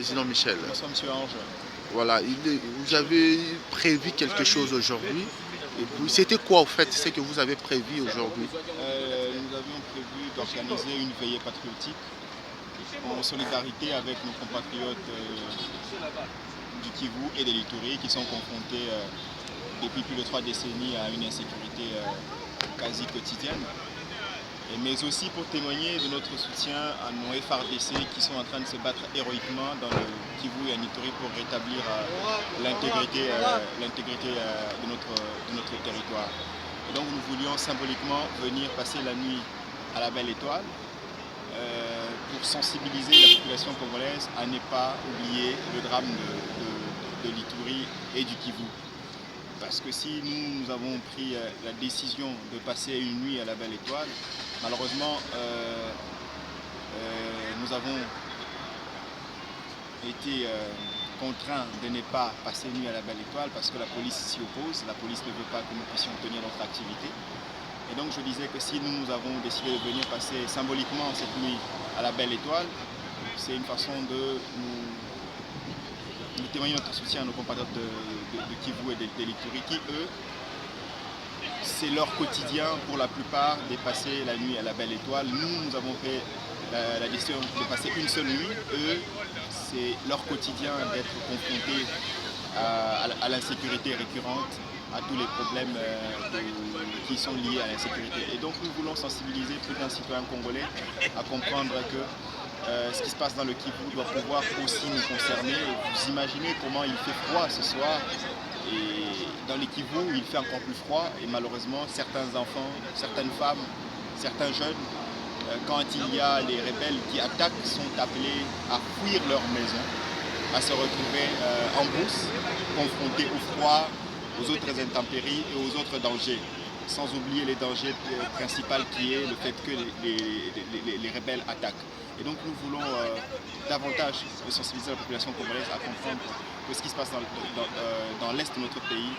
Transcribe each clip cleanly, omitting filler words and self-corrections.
Président Michel. Bonsoir, Monsieur Ange. Voilà, vous avez prévu quelque chose aujourd'hui. Et puis, c'était quoi, en fait, ce que vous avez prévu aujourd'hui? Nous avions prévu d'organiser une veillée patriotique en solidarité avec nos compatriotes du Kivu et de l'Ituri qui sont confrontés depuis plus de 3 décennies à une insécurité quasi quotidienne. Mais aussi pour témoigner de notre soutien à nos FRDC qui sont en train de se battre héroïquement dans le Kivu et en Ituri pour rétablir l'intégrité de notre territoire. Et donc nous voulions symboliquement venir passer la nuit à la Belle Étoile pour sensibiliser la population congolaise à ne pas oublier le drame de l'Ituri et du Kivu. Parce que si nous avons pris la décision de passer une nuit à la Belle Étoile, malheureusement, nous avons été contraints de ne pas passer une nuit à la Belle Étoile parce que la police s'y oppose. La police ne veut pas que nous puissions tenir notre activité. Et donc je disais que si nous avons décidé de venir passer symboliquement cette nuit à la Belle Étoile, c'est une façon de témoigner notre soutien à nos compatriotes de Kivu et de l'Ituri qui, eux, c'est leur quotidien pour la plupart de passer la nuit à la Belle Étoile. Nous avons fait la décision de passer une seule nuit. Eux, c'est leur quotidien d'être confrontés à l'insécurité récurrente, à tous les problèmes qui sont liés à l'insécurité. Et donc nous voulons sensibiliser tout un citoyen congolais à comprendre que ce qui se passe dans le Kivu doit pouvoir aussi nous concerner. Vous imaginez comment il fait froid ce soir. Et dans les Kivu, il fait encore plus froid et malheureusement, certains enfants, certaines femmes, certains jeunes, quand il y a les rebelles qui attaquent, sont appelés à fuir leur maison, à se retrouver en brousse, confrontés au froid, aux autres intempéries et aux autres dangers. Sans oublier les dangers principaux qui est le fait que les rebelles attaquent. Et donc nous voulons davantage sensibiliser la population congolaise à comprendre que ce qui se passe dans l'est de notre pays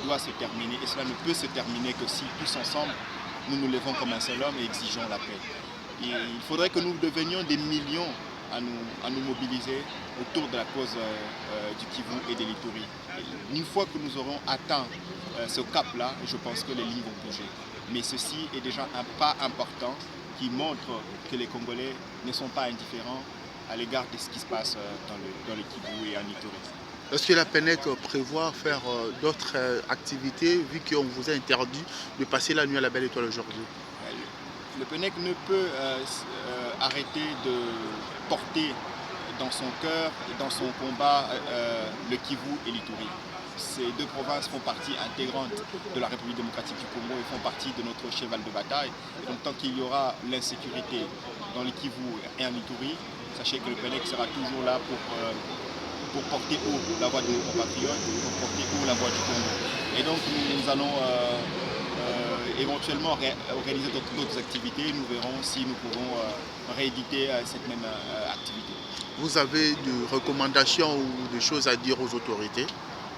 doit se terminer. Et cela ne peut se terminer que si tous ensemble, nous nous levons comme un seul homme et exigeons la paix. Et il faudrait que nous devenions des millions à nous mobiliser autour de la cause du Kivu et de l'Ituri. Une fois que nous aurons atteint ce cap-là, je pense que les lignes vont bouger. Mais ceci est déjà un pas important qui montre que les Congolais ne sont pas indifférents à l'égard de ce qui se passe dans le Kivu et en Ituri. Est-ce que la PENEC prévoit faire d'autres activités vu qu'on vous a interdit de passer la nuit à la Belle Étoile aujourd'hui? Le PENEC ne peut arrêter de porter dans son cœur et dans son combat le Kivu et l'Ituri. Ces deux provinces font partie intégrante de la République démocratique du Congo et font partie de notre cheval de bataille. Et donc tant qu'il y aura l'insécurité dans le Kivu et en Ituri, sachez que le PENEC sera toujours là pour porter haut la voix de nos compatriotes, pour porter haut la voix du Congo. Et donc nous allons éventuellement organiser d'autres activités. Nous verrons si nous pouvons rééditer cette même activité. Vous avez des recommandations ou des choses à dire aux autorités,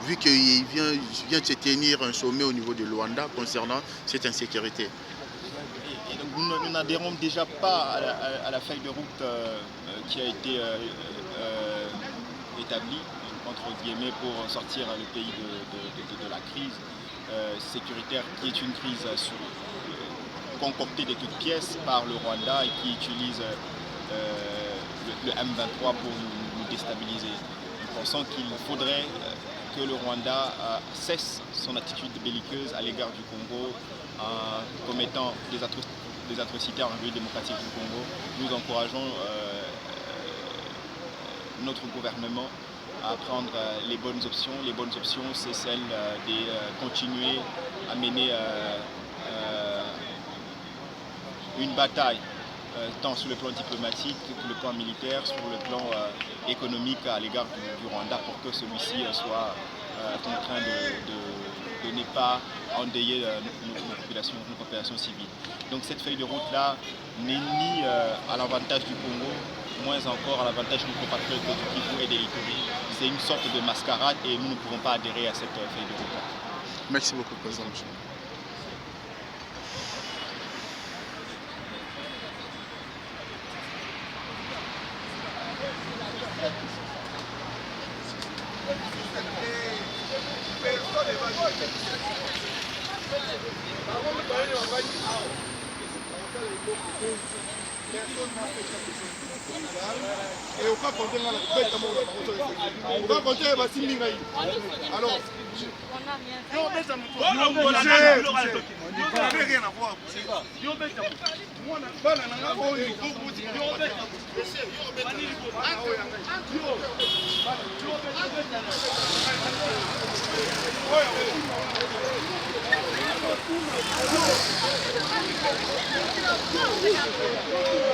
vu qu'il vient de se tenir un sommet au niveau de Luanda concernant cette insécurité? Et donc nous n'adhérons déjà pas à la feuille de route qui a été établie, entre guillemets, pour sortir le pays de la crise sécuritaire, qui est une crise concoctée de toutes pièces par le Rwanda et qui utilise le M23 pour nous déstabiliser. Nous pensons qu'il faudrait que le Rwanda cesse son attitude belliqueuse à l'égard du Congo en commettant des atrocités en République démocratique du Congo. Nous encourageons notre gouvernement à prendre les bonnes options. Les bonnes options, c'est celle de continuer à mener une bataille tant sur le plan diplomatique que le plan militaire, sur le plan économique à l'égard du Rwanda pour que celui-ci soit contraint de ne pas endeuiller nos populations civiles. Donc cette feuille de route-là n'est ni à l'avantage du Congo, moins encore à l'avantage de nos compatriotes du Kivu et de l'Ituri. C'est une sorte de mascarade et nous ne pouvons pas adhérer à cette feuille de route-là. Merci beaucoup, Président. Et on va compter dans la bête à mon on va compter à Bassi alors, on